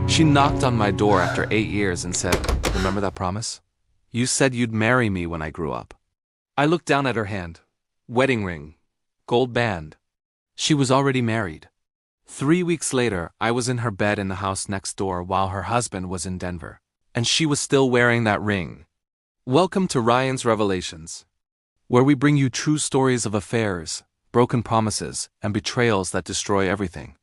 She knocked on my door after 8 years and said, "Remember that promise? You said you'd marry me when I grew up." I looked down at her hand. Wedding ring. Gold band. She was already married. 3 weeks later, I was in her bed in the house next door while her husband was in Denver. And she was still wearing that ring. Welcome to Ryan's Revelations, where we bring you true stories of affairs, broken promises, and betrayals that destroy everything.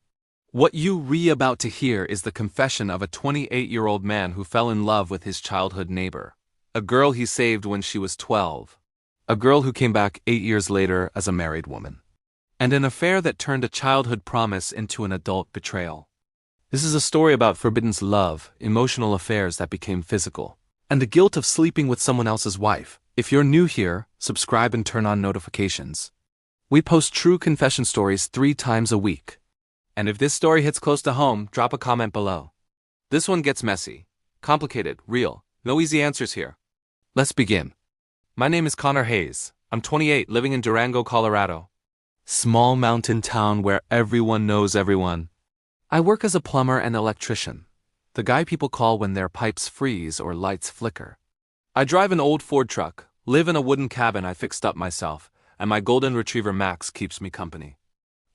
What you about to hear is the confession of a 28-year-old man who fell in love with his childhood neighbor, a girl he saved when she was 12, a girl who came back 8 years later as a married woman, and an affair that turned a childhood promise into an adult betrayal. This is a story about forbidden love, emotional affairs that became physical, and the guilt of sleeping with someone else's wife. If you're new here, subscribe and turn on notifications. We post true confession stories 3 times a week. And if this story hits close to home, drop a comment below. This one gets messy, complicated, real, no easy answers here. Let's begin. My name is Connor Hayes. I'm 28, living in Durango, Colorado. Small mountain town where everyone knows everyone. I work as a plumber and electrician, the guy people call when their pipes freeze or lights flicker. I drive an old Ford truck, live in a wooden cabin I fixed up myself, and my golden retriever Max keeps me company.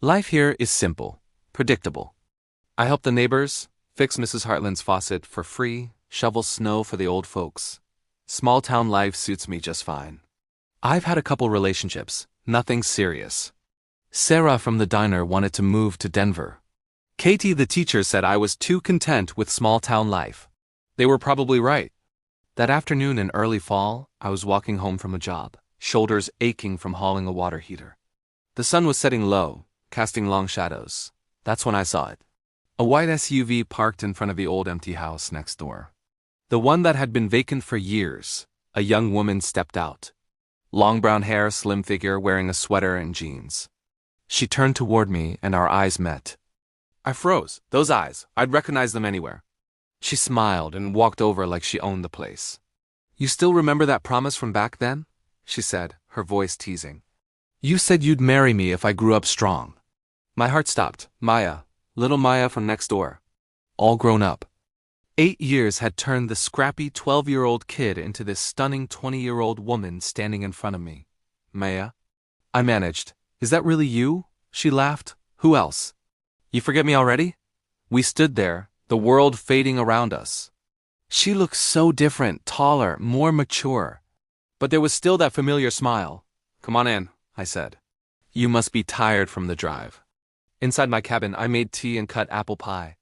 Life here is simple. Predictable. I help the neighbors, fix Mrs. Hartland's faucet for free, shovel snow for the old folks. Small town life suits me just fine. I've had a couple relationships, nothing serious. Sarah from the diner wanted to move to Denver. Katie the teacher said I was too content with small town life. They were probably right. That afternoon in early fall, I was walking home from a job, shoulders aching from hauling a water heater. The sun was setting low, casting long shadows. That's when I saw it. A white SUV parked in front of the old empty house next door. The one that had been vacant for years. A young woman stepped out. Long brown hair, slim figure, wearing a sweater and jeans. She turned toward me and our eyes met. I froze. Those eyes, I'd recognize them anywhere. She smiled and walked over like she owned the place. "You still remember that promise from back then?" she said, her voice teasing. "You said you'd marry me if I grew up strong." My heart stopped. Maya, little Maya from next door. All grown up. 8 years had turned the scrappy 12-year-old kid into this stunning 20-year-old woman standing in front of me. "Maya?" I managed. "Is that really you?" She laughed. "Who else?" "You forget me already?" We stood there, the world fading around us. She looked so different, taller, more mature. But there was still that familiar smile. "Come on in," I said. "You must be tired from the drive." Inside my cabin, I made tea and cut apple pie.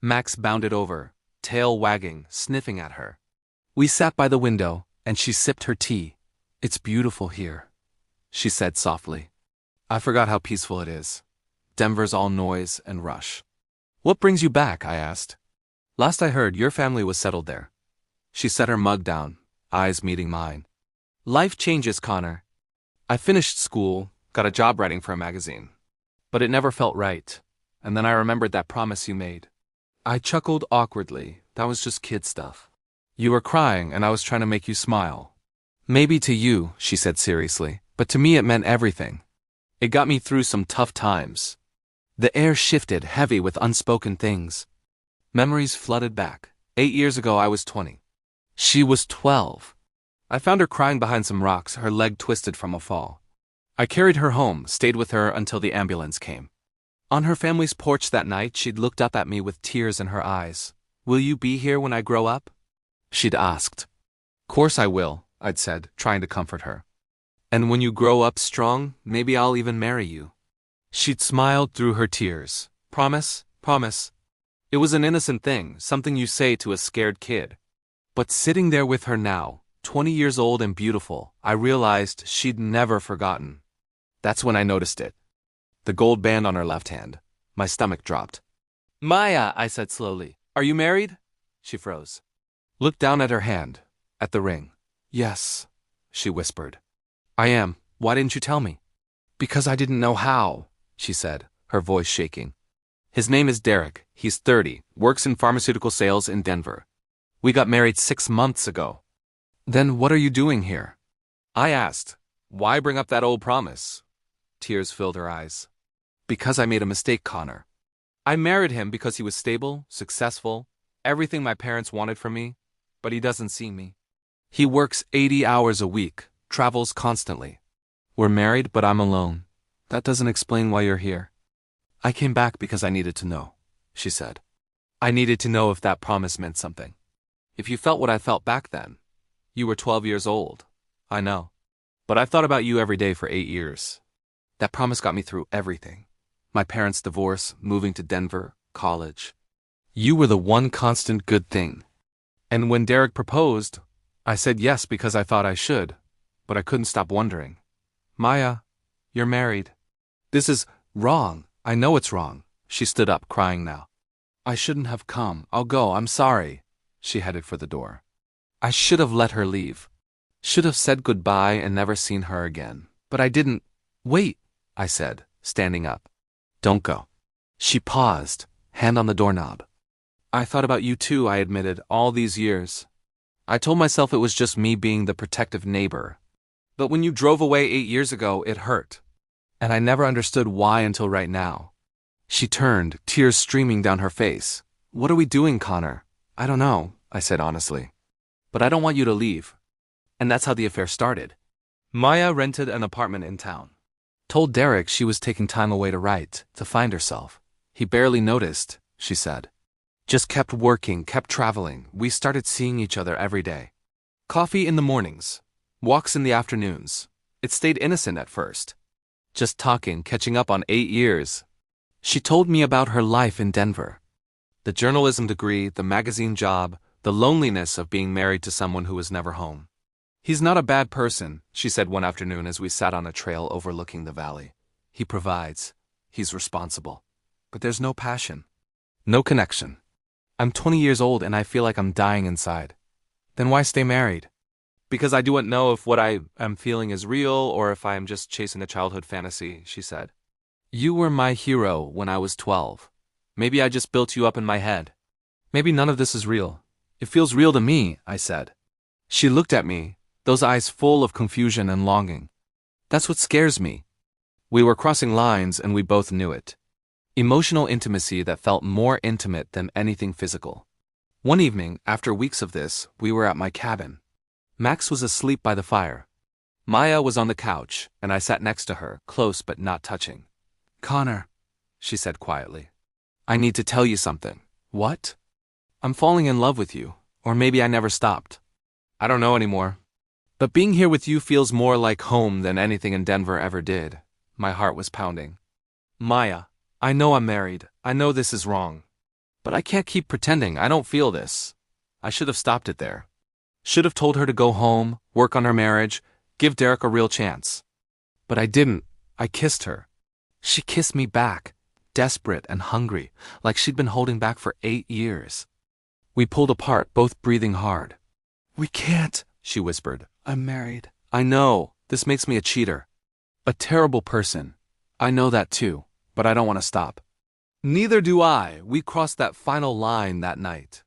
Max bounded over, tail wagging, sniffing at her. We sat by the window, and she sipped her tea. "It's beautiful here," she said softly. I forgot how peaceful it is. Denver's all noise and rush. "What brings you back?" I asked. "Last I heard, your family was settled there." She set her mug down, eyes meeting mine. "Life changes, Connor. I finished school, got a job writing for a magazine. But it never felt right, and then I remembered that promise you made." I chuckled awkwardly. That was just kid stuff. "You were crying, and I was trying to make you smile." "Maybe to you," she said seriously, "but to me it meant everything. It got me through some tough times." The air shifted, heavy with unspoken things. Memories flooded back. 8 years ago I was 20. She was 12. I found her crying behind some rocks, her leg twisted from a fall. I carried her home, stayed with her until the ambulance came. On her family's porch that night, she'd looked up at me with tears in her eyes. "Will you be here when I grow up?" she'd asked. "Course I will," I'd said, trying to comfort her. "And when you grow up strong, maybe I'll even marry you." She'd smiled through her tears. "Promise? Promise." It was an innocent thing, something you say to a scared kid. But sitting there with her now, 20 years old and beautiful, I realized she'd never forgotten. That's when I noticed it. The gold band on her left hand. My stomach dropped. "Maya," I said slowly. "Are you married?" She froze. Looked down at her hand, at the ring. "Yes," she whispered. "I am. Why didn't you tell me?" "Because I didn't know how," she said, her voice shaking. "His name is Derek. He's 30, works in pharmaceutical sales in Denver. We got married 6 months ago." "Then what are you doing here?" I asked. "Why bring up that old promise?" Tears filled her eyes. "Because I made a mistake, Connor. I married him because he was stable, successful, everything my parents wanted from me, but he doesn't see me. He works 80 hours a week, travels constantly. We're married, but I'm alone. That doesn't explain why you're here. I came back because I needed to know, she said. I needed to know if that promise meant something. If you felt what I felt back then. You were 12 years old. I know. But I've thought about you every day for 8 years. That promise got me through everything. My parents' divorce, moving to Denver, college. You were the one constant good thing. And when Derek proposed, I said yes because I thought I should, but I couldn't stop wondering. Maya, you're married. This is wrong. I know it's wrong. She stood up, crying now. I shouldn't have come. I'll go. I'm sorry. She headed for the door. I should have let her leave. Should have said goodbye and never seen her again. But I didn't. Wait, I said, standing up. Don't go. She paused, hand on the doorknob. I thought about you too, I admitted, all these years. I told myself it was just me being the protective neighbor. But when you drove away 8 years ago, it hurt. And I never understood why until right now. She turned, tears streaming down her face. What are we doing, Connor? I don't know, I said honestly. But I don't want you to leave. And that's how the affair started. Maya rented an apartment in town. Told Derek she was taking time away to write, to find herself. He barely noticed, she said. Just kept working, kept traveling. We started seeing each other every day. Coffee in the mornings. Walks in the afternoons. It stayed innocent at first. Just talking, catching up on 8 years. She told me about her life in Denver. The journalism degree, the magazine job, the loneliness of being married to someone who was never home. He's not a bad person, she said one afternoon as we sat on a trail overlooking the valley. He provides. He's responsible. But there's no passion. No connection. I'm 20 years old and I feel like I'm dying inside. Then why stay married? Because I don't know if what I am feeling is real or if I am just chasing a childhood fantasy, she said. You were my hero when I was 12. Maybe I just built you up in my head. Maybe none of this is real. It feels real to me, I said. She looked at me, those eyes full of confusion and longing. That's what scares me. We were crossing lines and we both knew it. Emotional intimacy that felt more intimate than anything physical. One evening, after weeks of this, we were at my cabin. Max was asleep by the fire. Maya was on the couch, and I sat next to her, close but not touching. Connor, she said quietly. I need to tell you something. What? I'm falling in love with you, or maybe I never stopped. I don't know anymore. But being here with you feels more like home than anything in Denver ever did. My heart was pounding. Maya, I know I'm married. I know this is wrong. But I can't keep pretending I don't feel this. I should have stopped it there. Should have told her to go home, work on her marriage, give Derek a real chance. But I didn't. I kissed her. She kissed me back, desperate and hungry, like she'd been holding back for 8 years. We pulled apart, both breathing hard. We can't, she whispered. I'm married. I know. This makes me a cheater. A terrible person. I know that too, but I don't want to stop. Neither do I. We crossed that final line that night.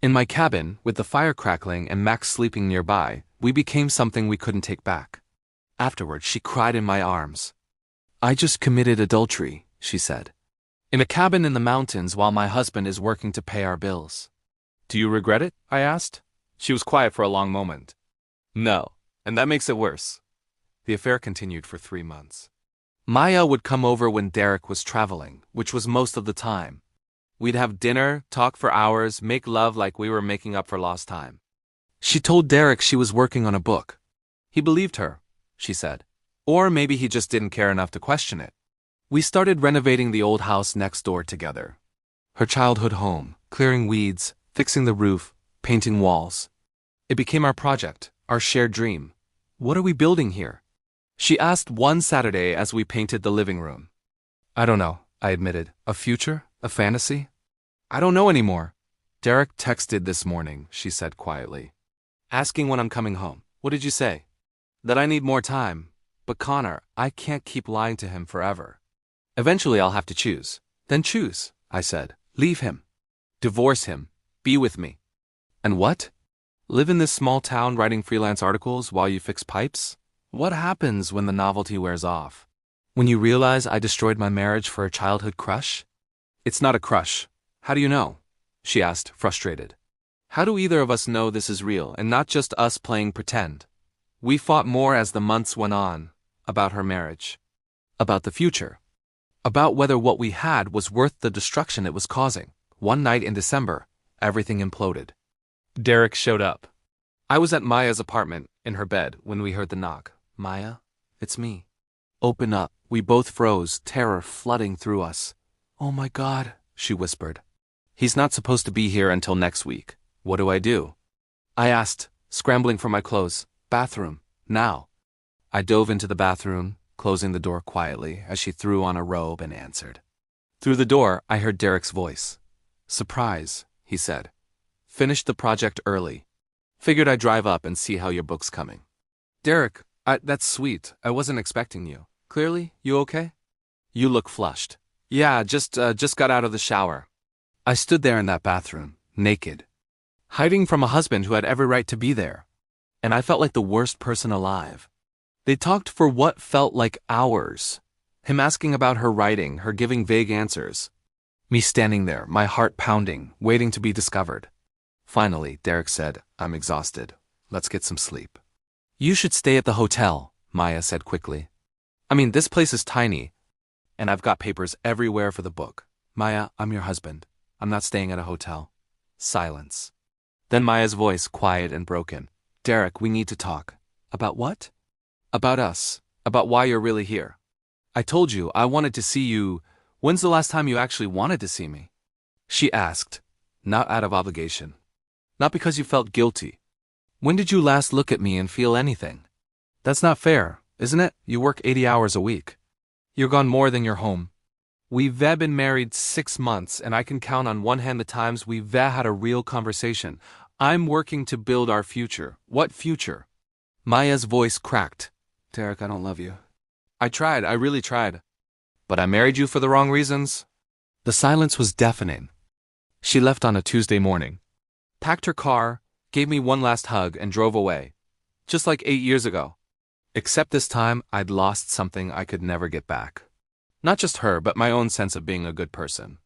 In my cabin, with the fire crackling and Max sleeping nearby, we became something we couldn't take back. Afterward, she cried in my arms. I just committed adultery, she said. In a cabin in the mountains while my husband is working to pay our bills. Do you regret it? I asked. She was quiet for a long moment. No, and that makes it worse. The affair continued for 3 months. Maya would come over when Derek was traveling, which was most of the time. We'd have dinner, talk for hours, make love like we were making up for lost time. She told Derek she was working on a book. He believed her, she said. Or maybe he just didn't care enough to question it. We started renovating the old house next door together. Her childhood home, clearing weeds, fixing the roof, painting walls. It became our project, our shared dream. What are we building here? She asked one Saturday as we painted the living room. I don't know, I admitted. A future? A fantasy? I don't know anymore. Derek texted this morning, she said quietly. Asking when I'm coming home. What did you say? That I need more time. But Connor, I can't keep lying to him forever. Eventually I'll have to choose. Then choose, I said. Leave him. Divorce him. Be with me. And what? Live in this small town writing freelance articles while you fix pipes? What happens when the novelty wears off? When you realize I destroyed my marriage for a childhood crush? It's not a crush. How do you know? she asked, frustrated. How do either of us know this is real and not just us playing pretend? We fought more as the months went on, about her marriage, about the future, about whether what we had was worth the destruction it was causing. One night in December, everything imploded. Derek showed up. I was at Maya's apartment, in her bed, when we heard the knock. Maya, it's me. Open up. We both froze, terror flooding through us. Oh my God, she whispered. He's not supposed to be here until next week. What do I do? I asked, scrambling for my clothes. Bathroom, now. I dove into the bathroom, closing the door quietly as she threw on a robe and answered. Through the door, I heard Derek's voice. Surprise, he said. Finished the project early. Figured I'd drive up and see how your book's coming. Derek, that's sweet. I wasn't expecting you. Clearly, you okay? You look flushed. Yeah, just got out of the shower. I stood there in that bathroom, naked, hiding from a husband who had every right to be there. And I felt like the worst person alive. They talked for what felt like hours. Him asking about her writing, her giving vague answers. Me standing there, my heart pounding, waiting to be discovered. Finally, Derek said, I'm exhausted. Let's get some sleep. You should stay at the hotel, Maya said quickly. I mean, this place is tiny, and I've got papers everywhere for the book. Maya, I'm your husband. I'm not staying at a hotel. Silence. Then Maya's voice, quiet and broken. Derek, we need to talk. About what? About us. About why you're really here. I told you I wanted to see you. When's the last time you actually wanted to see me? She asked, not out of obligation. Not because you felt guilty. When did you last look at me and feel anything? That's not fair, isn't it? You work 80 hours a week. You're gone more than you're home. We've been married 6 months, and I can count on one hand the times we've had a real conversation. I'm working to build our future. What future? Maya's voice cracked. Derek, I don't love you. I tried, I really tried. But I married you for the wrong reasons. The silence was deafening. She left on a Tuesday morning, packed her car, gave me one last hug, and drove away. Just like 8 years ago. Except this time, I'd lost something I could never get back. Not just her, but my own sense of being a good person.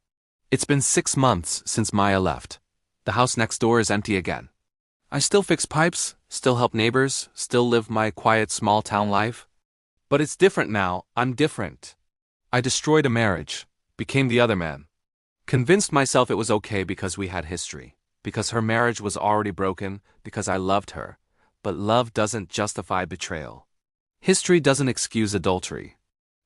It's been 6 months since Maya left. The house next door is empty again. I still fix pipes, still help neighbors, still live my quiet small-town life. But it's different now. I'm different. I destroyed a marriage, became the other man. Convinced myself it was okay because we had history, because her marriage was already broken, because I loved her. But love doesn't justify betrayal. History doesn't excuse adultery.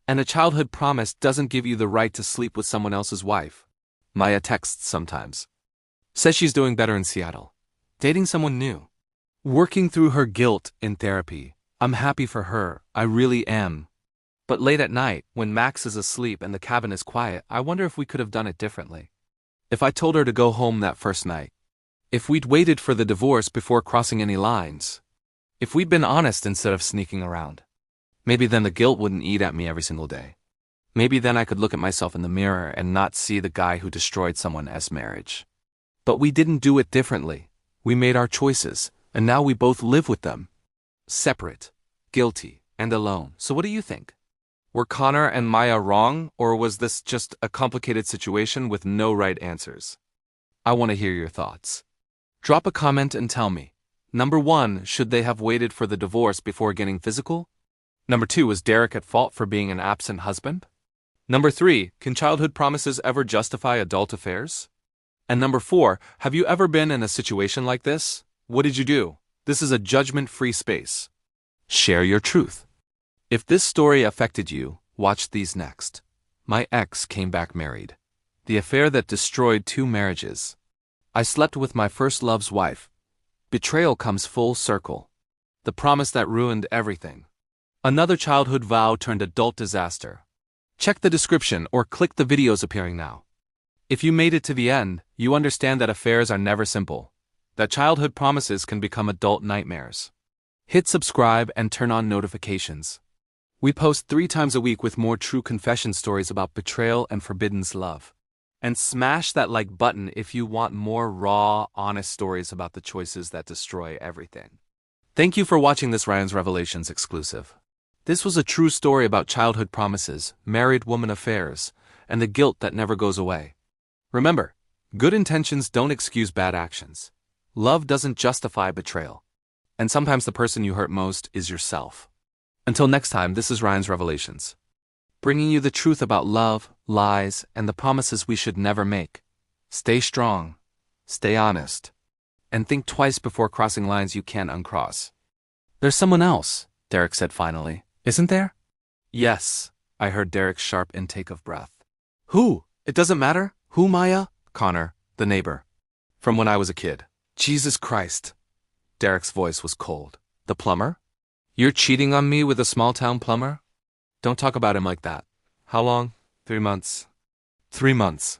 And a childhood promise doesn't give you the right to sleep with someone else's wife. Maya texts sometimes. Says she's doing better in Seattle. Dating someone new. Working through her guilt in therapy. I'm happy for her, I really am. But late at night, when Max is asleep and the cabin is quiet, I wonder if we could have done it differently. If I told her to go home that first night. If we'd waited for the divorce before crossing any lines. If we'd been honest instead of sneaking around. Maybe then the guilt wouldn't eat at me every single day. Maybe then I could look at myself in the mirror and not see the guy who destroyed someone as marriage. But we didn't do it differently. We made our choices, and now we both live with them. Separate, guilty, and alone. So what do you think? Were Connor and Maya wrong, or was this just a complicated situation with no right answers? I want to hear your thoughts. Drop a comment and tell me. Number 1, should they have waited for the divorce before getting physical? Number 2, was Derek at fault for being an absent husband? Number 3, can childhood promises ever justify adult affairs? And number 4, have you ever been in a situation like this? What did you do? This is a judgment-free space. Share your truth. If this story affected you, watch these next. My ex came back married. The affair that destroyed 2 marriages. I slept with my first love's wife. Betrayal comes full circle. The promise that ruined everything. Another childhood vow turned adult disaster. Check the description or click the videos appearing now. If you made it to the end, you understand that affairs are never simple. That childhood promises can become adult nightmares. Hit subscribe and turn on notifications. We post 3 times a week with more true confession stories about betrayal and forbidden love. And smash that like button if you want more raw, honest stories about the choices that destroy everything. Thank you for watching this Ryan's Revelations exclusive. This was a true story about childhood promises, married woman affairs, and the guilt that never goes away. Remember, Good intentions don't excuse bad actions. Love doesn't justify betrayal. And sometimes the person you hurt most is yourself. Until next time, this is Ryan's Revelations, bringing you the truth about love, lies, and the promises we should never make. Stay strong, stay honest, and think twice before crossing lines you can't uncross. There's someone else, Derek said finally. Isn't there? Yes, I heard Derek's sharp intake of breath. Who? It doesn't matter. Who, Maya? Connor, the neighbor. From when I was a kid. Jesus Christ. Derek's voice was cold. The plumber? You're cheating on me with a small-town plumber? Don't talk about him like that. How long? 3 months. 3 months.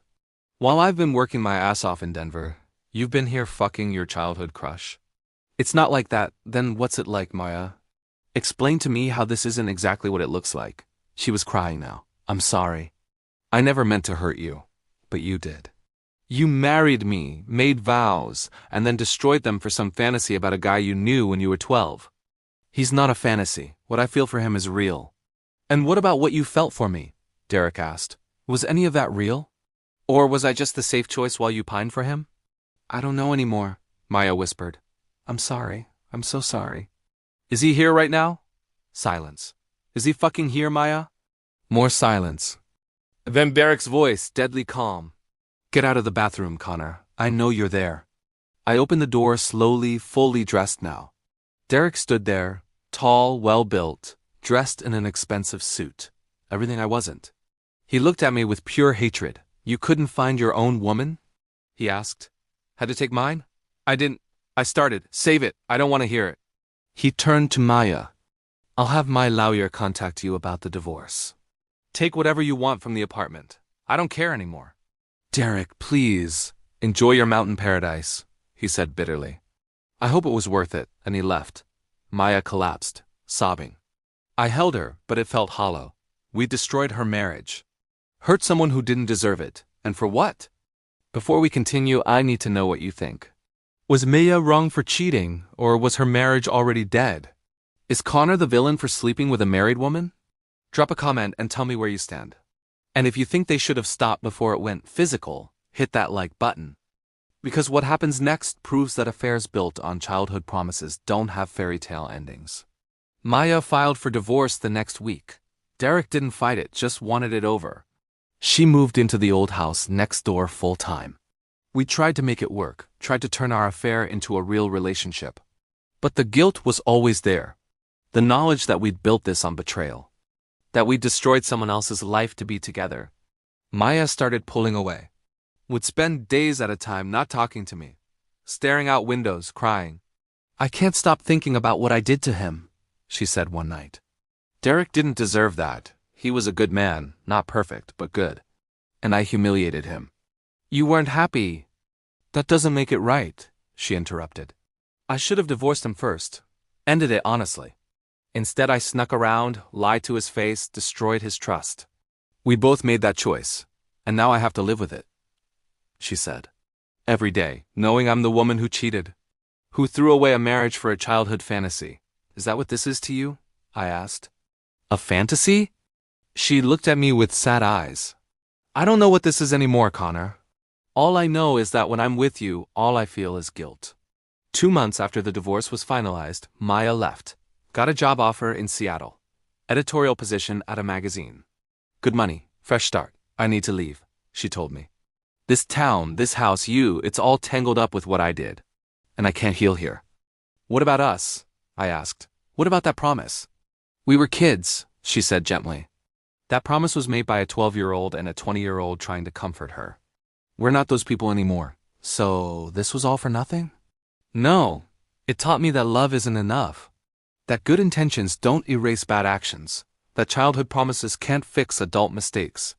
While I've been working my ass off in Denver, you've been here fucking your childhood crush. It's not like that. Then what's it like, Maya? Explain to me how this isn't exactly what it looks like. She was crying now. I'm sorry. I never meant to hurt you, but you did. You married me, made vows, and then destroyed them for some fantasy about a guy you knew when you were 12. He's not a fantasy. What I feel for him is real. And what about what you felt for me? Derek asked. Was any of that real? Or was I just the safe choice while you pined for him? I don't know anymore, Maya whispered. I'm sorry. I'm so sorry. Is he here right now? Silence. Is he fucking here, Maya? More silence. Then Derek's voice, deadly calm. Get out of the bathroom, Connor. I know you're there. I opened the door slowly, fully dressed now. Derek stood there, tall, well-built, dressed in an expensive suit. Everything I wasn't. He looked at me with pure hatred. You couldn't find your own woman? He asked. Had to take mine? I didn't. I started. Save it. I don't want to hear it. He turned to Maya. I'll have my lawyer contact you about the divorce. Take whatever you want from the apartment. I don't care anymore. Derek, please. Enjoy your mountain paradise, he said bitterly. I hope it was worth it, and he left. Maya collapsed, sobbing. I held her, but it felt hollow. We destroyed her marriage. Hurt someone who didn't deserve it, and for what? Before we continue, I need to know what you think. Was Maya wrong for cheating, or was her marriage already dead? Is Connor the villain for sleeping with a married woman? Drop a comment and tell me where you stand. And if you think they should have stopped before it went physical, hit that like button. Because what happens next proves that affairs built on childhood promises don't have fairy tale endings. Maya filed for divorce the next week. Derek didn't fight it, just wanted it over. She moved into the old house next door full-time. We tried to make it work, tried to turn our affair into a real relationship. But the guilt was always there. The knowledge that we'd built this on betrayal. That we'd destroyed someone else's life to be together. Maya started pulling away. Would spend days at a time not talking to me. Staring out windows, crying. I can't stop thinking about what I did to him, she said one night. Derek didn't deserve that. He was a good man, not perfect, but good. And I humiliated him. You weren't happy. That doesn't make it right, she interrupted. I should have divorced him first. Ended it honestly. Instead, I snuck around, lied to his face, destroyed his trust. We both made that choice, and now I have to live with it, she said. Every day, knowing I'm the woman who cheated, who threw away a marriage for a childhood fantasy. Is that what this is to you? I asked. A fantasy? She looked at me with sad eyes. I don't know what this is anymore, Connor. All I know is that when I'm with you, all I feel is guilt. 2 months after the divorce was finalized, Maya left. Got a job offer in Seattle. Editorial position at a magazine. Good money, fresh start. I need to leave, she told me. This town, this house, it's all tangled up with what I did. And I can't heal here. What about us? I asked. What about that promise? We were kids, she said gently. That promise was made by a 12-year-old and a 20-year-old trying to comfort her. We're not those people anymore. So this was all for nothing? No. It taught me that love isn't enough. That good intentions don't erase bad actions. That childhood promises can't fix adult mistakes.